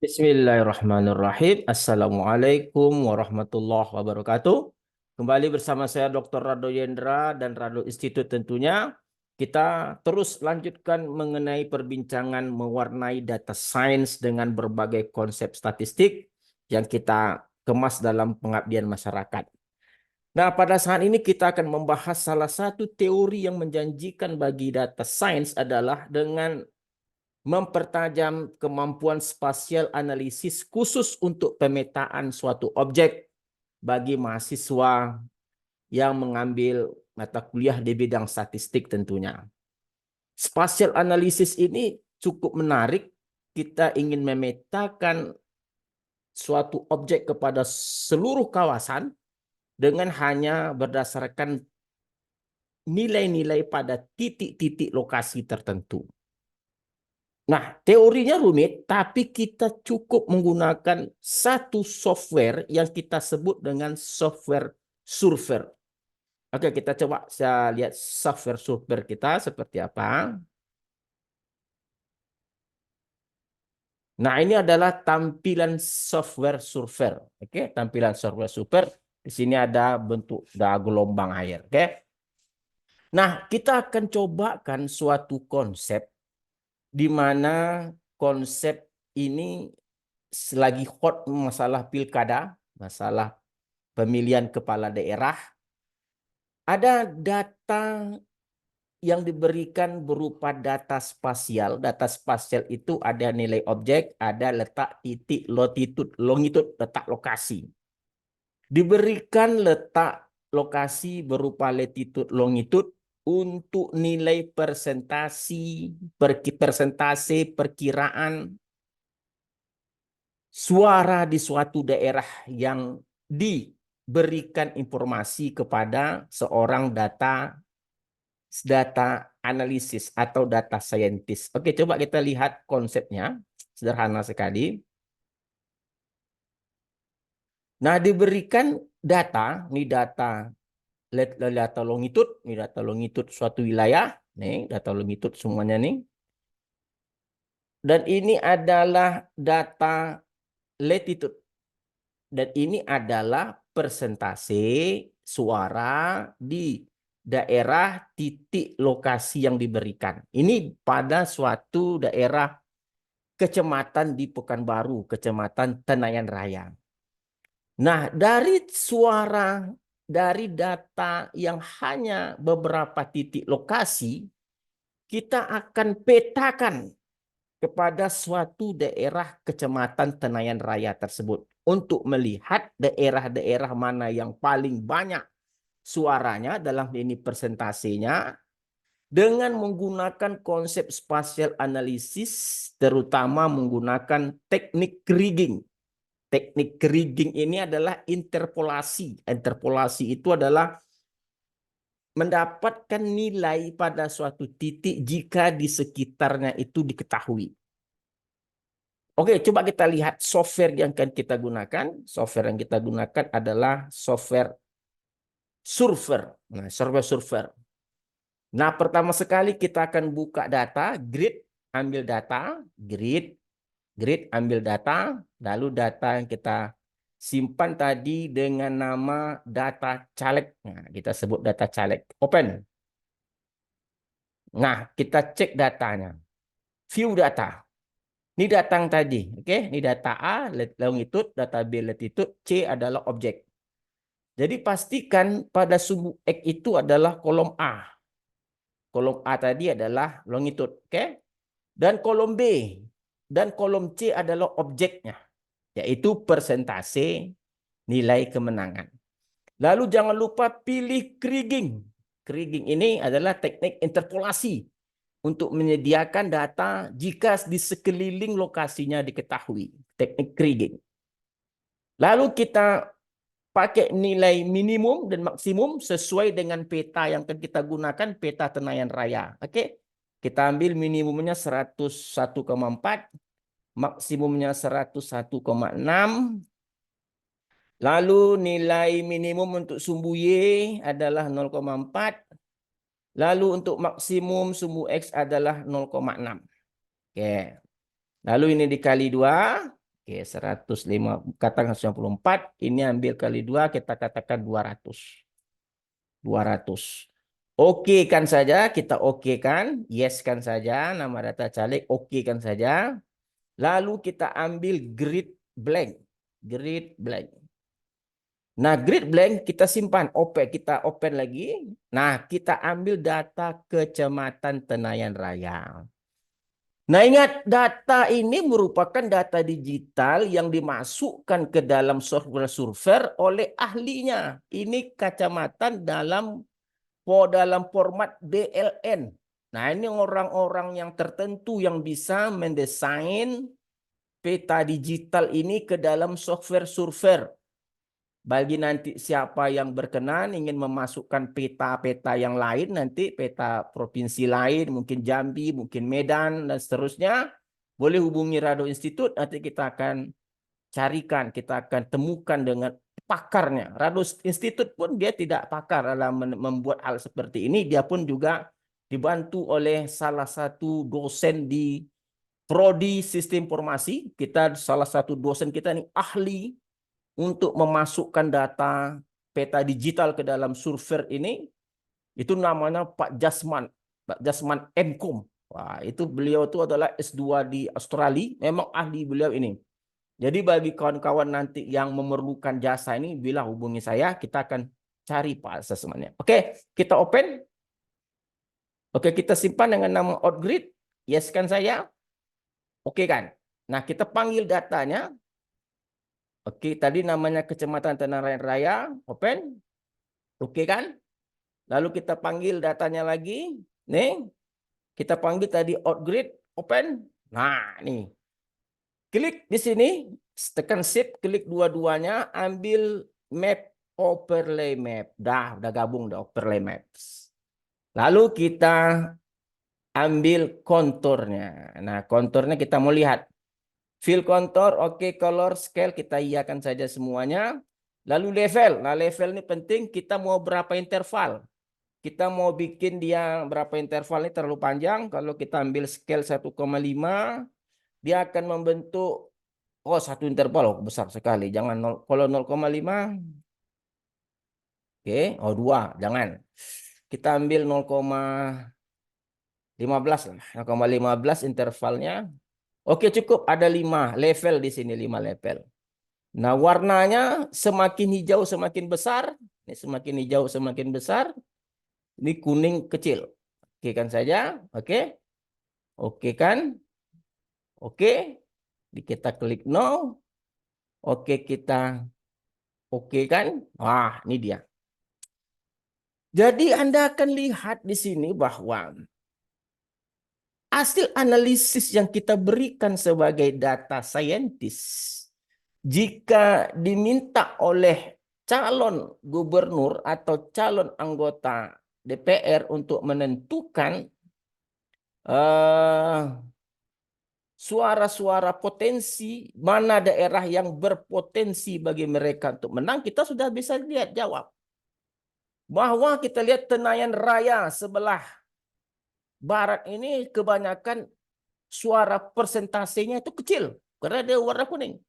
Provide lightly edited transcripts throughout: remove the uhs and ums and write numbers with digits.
Bismillahirrahmanirrahim. Assalamualaikum warahmatullahi wabarakatuh. Kembali bersama saya Dr. Rado Yendra dan Rado Institute tentunya. Kita terus lanjutkan mengenai perbincangan mewarnai data science dengan berbagai konsep statistik yang kita kemas dalam pengabdian masyarakat. Nah, pada saat ini kita akan membahas salah satu teori yang menjanjikan bagi data science adalah dengan mempertajam kemampuan spasial analisis khusus untuk pemetaan suatu objek bagi mahasiswa yang mengambil mata kuliah di bidang statistik tentunya. Spasial analisis ini cukup menarik. Kita ingin memetakan suatu objek kepada seluruh kawasan dengan hanya berdasarkan nilai-nilai pada titik-titik lokasi tertentu. Nah, teorinya rumit, tapi kita cukup menggunakan satu software yang kita sebut dengan software surfer. Oke, kita coba saya lihat software surfer kita seperti apa. Nah, ini adalah tampilan software surfer. Oke, tampilan software surfer. Di sini ada bentuk gelombang air. Oke. Nah, kita akan cobakan suatu konsep di mana konsep ini selagi hot masalah pilkada, masalah pemilihan kepala daerah, ada data yang diberikan berupa data spasial. Data spasial itu ada nilai objek, ada letak titik, latitude, longitude, letak lokasi. Diberikan letak lokasi berupa latitude, longitude untuk nilai persentase perkiraan suara di suatu daerah yang diberikan informasi kepada seorang data analisis atau data scientist. Oke, coba kita lihat konsepnya. Sederhana sekali. Nah, diberikan data, ini data longitude suatu wilayah, nih data longitude semuanya nih. Dan ini adalah data latitude. Dan ini adalah persentase suara di daerah titik lokasi yang diberikan. Ini pada suatu daerah kecamatan di Pekanbaru, kecamatan Tenayan Raya. Nah, dari data yang hanya beberapa titik lokasi, kita akan petakan kepada suatu daerah kecamatan Tenayan Raya tersebut untuk melihat daerah-daerah mana yang paling banyak suaranya dalam ini persentasenya dengan menggunakan konsep spatial analisis, terutama menggunakan teknik kriging. Teknik kriging ini adalah interpolasi. Interpolasi itu adalah mendapatkan nilai pada suatu titik jika di sekitarnya itu diketahui. Oke, coba kita lihat software yang akan kita gunakan. Software yang kita gunakan adalah software surfer. Nah, software surfer. Nah, pertama sekali kita akan buka data, grid, ambil data, grid, ambil data, lalu data yang kita simpan tadi dengan nama data caleg. Nah, kita sebut data caleg. Open. Nah, kita cek datanya. View data. Ini datang tadi, oke? Ini data A, longitude, data B, latitude, C adalah objek. Jadi pastikan pada sumbu X itu adalah kolom A. Kolom A tadi adalah longitude, oke? Dan kolom B dan kolom C adalah objeknya, yaitu persentase nilai kemenangan. Lalu jangan lupa pilih kriging. Kriging ini adalah teknik interpolasi untuk menyediakan data jika di sekeliling lokasinya diketahui. Teknik kriging. Lalu kita pakai nilai minimum dan maksimum sesuai dengan peta yang akan kita gunakan, peta Tenayan Raya. Oke, kita ambil minimumnya 101,4, maksimumnya 101,6. Lalu nilai minimum untuk sumbu Y adalah 0,4. Lalu untuk maksimum sumbu X adalah 0,6. Oke. Lalu ini dikali 2. Oke, 105, katakan 194, ini ambil kali 2, kita katakan 200. 200. Oke kan saja, kita oke kan, yes kan saja, nama data caleg oke kan saja. Lalu kita ambil grid blank. Grid blank. Nah, grid blank kita simpan, kita open lagi. Nah, kita ambil data Kecamatan Tenayan Raya. Nah, ingat data ini merupakan data digital yang dimasukkan ke dalam software survei oleh ahlinya. Ini kecamatan dalam format DLN. Nah, ini orang-orang yang tertentu yang bisa mendesain peta digital ini ke dalam software survei. Bagi nanti siapa yang berkenan ingin memasukkan peta-peta yang lain, nanti peta provinsi lain, mungkin Jambi, mungkin Medan, dan seterusnya, boleh hubungi Rado Institute, nanti kita akan carikan, kita akan temukan dengan pakarnya. Rado Institute pun dia tidak pakar dalam membuat hal seperti ini, dia pun juga dibantu oleh salah satu dosen di Prodi Sistem Informasi. Salah satu dosen kita ini ahli untuk memasukkan data peta digital ke dalam survei ini, itu namanya Pak Jasman Mkom. Wah, itu beliau itu adalah S2 di Australia, memang ahli beliau ini. Jadi bagi kawan-kawan nanti yang memerlukan jasa ini, bila hubungi saya, kita akan cari Pak Jasmannya. Oke, kita open. Oke, kita simpan dengan nama Outgrid. Yes kan saya? Oke kan? Nah, kita panggil datanya. Oke, tadi namanya Kecamatan Tenayan Raya, open. Oke kan? Lalu kita panggil datanya lagi. Nih, kita panggil tadi Outgrid, open. Nah, nih. Klik di sini, tekan shift, klik dua-duanya, ambil map, overlay map. Udah gabung dah overlay maps. Lalu kita ambil konturnya. Nah, konturnya kita mau lihat. Fill kontur, oke, color, scale, kita iakan saja semuanya. Lalu level. Nah, level ini penting, kita mau berapa interval. Kita mau bikin dia berapa interval ini terlalu panjang. Kalau kita ambil scale 1,5, dia akan membentuk, satu interval, besar sekali. Jangan 0, kalau 0,5, oke, 2, jangan. Kita ambil 0,15 lah. 0,15 intervalnya. Oke, cukup ada 5 level di sini, 5 level. Nah, warnanya semakin hijau semakin besar. Ini semakin hijau semakin besar. Ini kuning kecil. Oke kan saja? Oke. Oke kan? Oke. Kita klik no. Oke, kita oke kan? Wah, ini dia. Jadi Anda akan lihat di sini bahwa hasil analisis yang kita berikan sebagai data scientist, jika diminta oleh calon gubernur atau calon anggota DPR untuk menentukan suara-suara potensi, mana daerah yang berpotensi bagi mereka untuk menang, kita sudah bisa lihat jawab. Bahwa kita lihat Tenayan Raya sebelah barat ini kebanyakan suara persentasenya itu kecil karena dia warna kuning.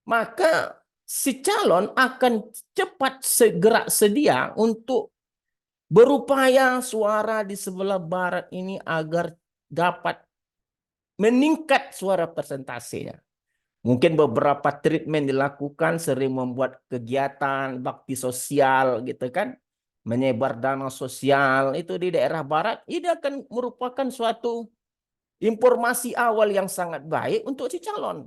Maka si calon akan cepat segera sedia untuk berupaya suara di sebelah barat ini agar dapat meningkat suara persentasenya. Mungkin beberapa treatment dilakukan, sering membuat kegiatan bakti sosial gitu kan, menyebar dana sosial itu di daerah barat, ini akan merupakan suatu informasi awal yang sangat baik untuk si calon.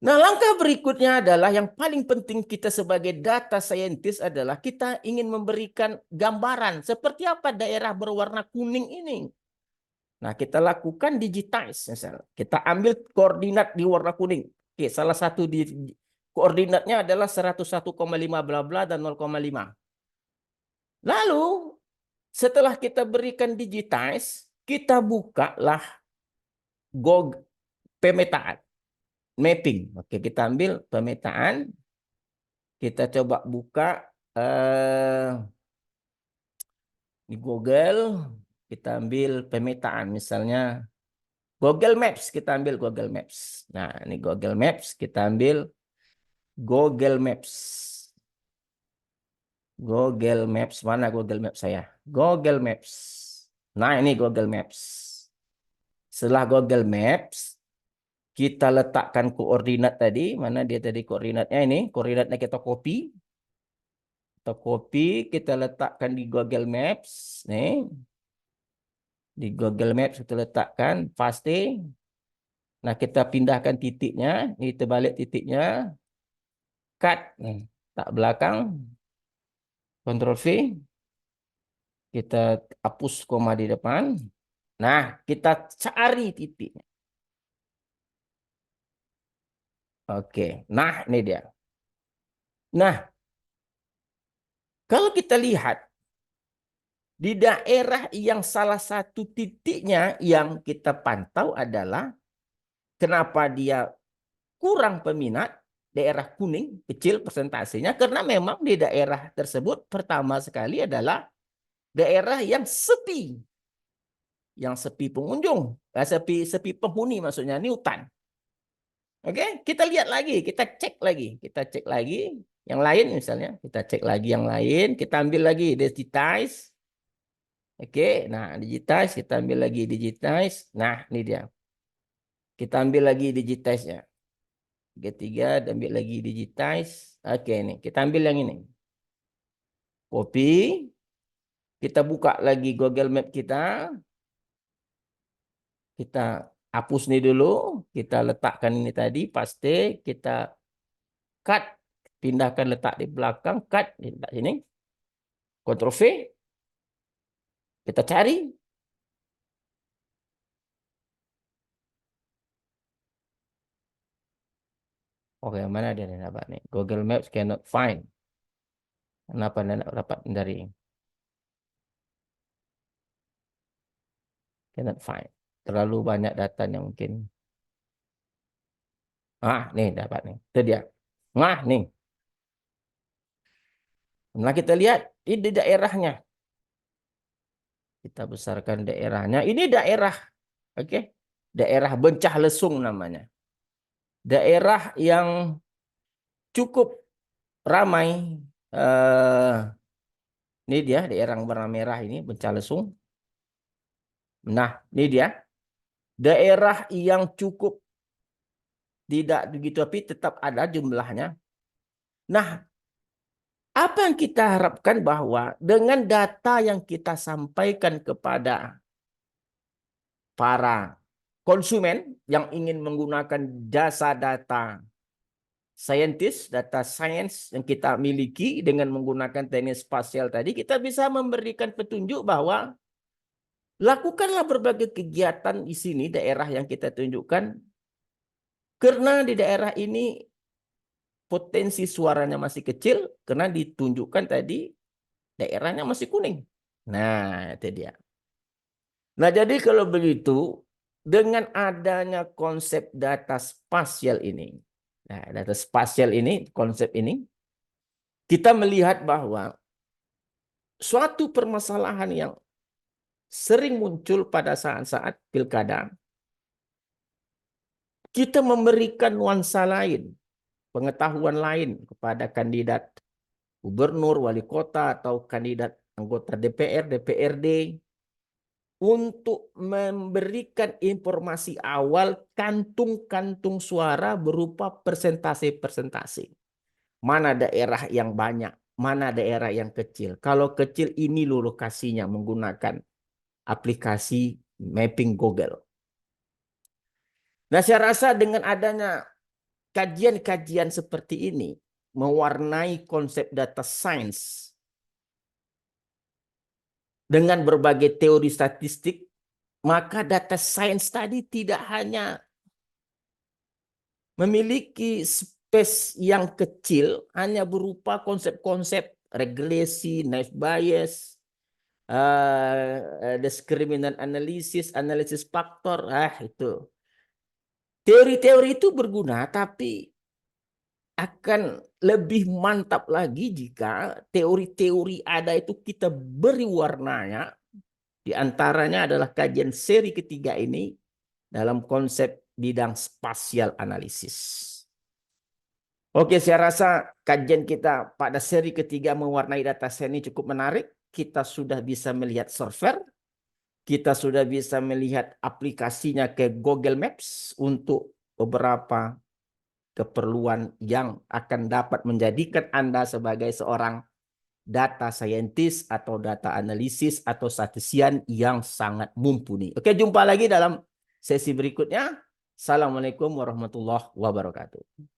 Nah, langkah berikutnya adalah yang paling penting kita sebagai data scientist adalah kita ingin memberikan gambaran seperti apa daerah berwarna kuning ini. Nah, kita lakukan digitize. Misal. Kita ambil koordinat di warna kuning. Oke, salah satu koordinatnya adalah 101,5 bla bla dan 0,5. Lalu, setelah kita berikan digitize, kita bukalah Google pemetaan. Mapping. Oke, kita ambil pemetaan. Kita coba buka di Google. Kita ambil pemetaan. Misalnya Google Maps, kita ambil Google Maps. Nah, ini Google Maps, kita ambil Google Maps. Google Maps, mana Google Maps saya? Google Maps. Nah, ini Google Maps. Setelah Google Maps, kita letakkan koordinat tadi. Mana dia tadi koordinatnya ini? Koordinatnya kita copy. Kita copy, kita letakkan di Google Maps. Nih. Di Google Maps kita letakkan, paste. Nah, kita pindahkan titiknya. Ini kita balik titiknya. Cut. Nih, tak belakang. Ctrl V. Kita hapus koma di depan. Nah, kita cari titiknya. Oke. Nah, ini dia. Nah, kalau kita lihat di daerah yang salah satu titiknya yang kita pantau adalah kenapa dia kurang peminat, daerah kuning, kecil persentasenya, karena memang di daerah tersebut pertama sekali adalah daerah yang sepi. Yang sepi pengunjung, sepi penghuni maksudnya, ini hutan. Oke, kita lihat lagi, kita cek lagi yang lain misalnya, kita cek lagi yang lain, kita ambil lagi digitize. Oke, nah digitize, kita ambil lagi digitize. Nah, ini dia. Kita ambil lagi digitize-nya. Ketiga, ambil lagi digitize. Oke, ini kita ambil yang ini. Copy. Kita buka lagi Google Map kita. Kita hapus ini dulu. Kita letakkan ini tadi, paste. Kita cut. Pindahkan letak di belakang. Cut. Letak sini. Ctrl V. Kita cari. Oke, mana dia dapat nih? Google Maps cannot find. Kenapa tidak dapat dari cannot find? Terlalu banyak datanya mungkin. Ah, nih dapat nih. Itu dia. Nah, nih. Nah, kita lihat ini daerahnya. Kita besarkan daerahnya. Ini daerah, oke? Daerah Bencah Lesung namanya. Daerah yang cukup ramai. Ini dia daerah yang warna merah ini, Bencah Lesung. Nah, ini dia. Daerah yang cukup tidak begitu tapi tetap ada jumlahnya. Nah, apa yang kita harapkan bahwa dengan data yang kita sampaikan kepada para konsumen yang ingin menggunakan jasa data scientist, data science yang kita miliki dengan menggunakan teknik spasial tadi, kita bisa memberikan petunjuk bahwa lakukanlah berbagai kegiatan di sini, daerah yang kita tunjukkan, karena di daerah ini potensi suaranya masih kecil, karena ditunjukkan tadi daerahnya masih kuning. Nah, itu dia. Nah, jadi kalau begitu, dengan adanya konsep data spasial ini, nah, data spasial ini, konsep ini, kita melihat bahwa suatu permasalahan yang sering muncul pada saat-saat pilkada, kita memberikan nuansa lain, pengetahuan lain kepada kandidat gubernur, wali kota, atau kandidat anggota DPR, DPRD, untuk memberikan informasi awal kantung-kantung suara berupa persentase-persentase. Mana daerah yang banyak, mana daerah yang kecil. Kalau kecil ini loh lokasinya menggunakan aplikasi mapping Google. Nah, saya rasa dengan adanya kajian-kajian seperti ini mewarnai konsep data science dengan berbagai teori statistik, maka data science tadi tidak hanya memiliki space yang kecil, hanya berupa konsep-konsep regulasi, naive bias, discriminant analysis, analisis faktor, itu. Teori-teori itu berguna, tapi akan lebih mantap lagi jika teori-teori ada itu kita beri warnanya. Di antaranya adalah kajian seri ketiga ini dalam konsep bidang spasial analisis. Oke, saya rasa kajian kita pada seri ketiga mewarnai data set ini cukup menarik. Kita sudah bisa melihat server, kita sudah bisa melihat aplikasinya ke Google Maps untuk beberapa keperluan yang akan dapat menjadikan Anda sebagai seorang data scientist atau data analisis atau statistician yang sangat mumpuni. Oke, jumpa lagi dalam sesi berikutnya. Assalamualaikum warahmatullahi wabarakatuh.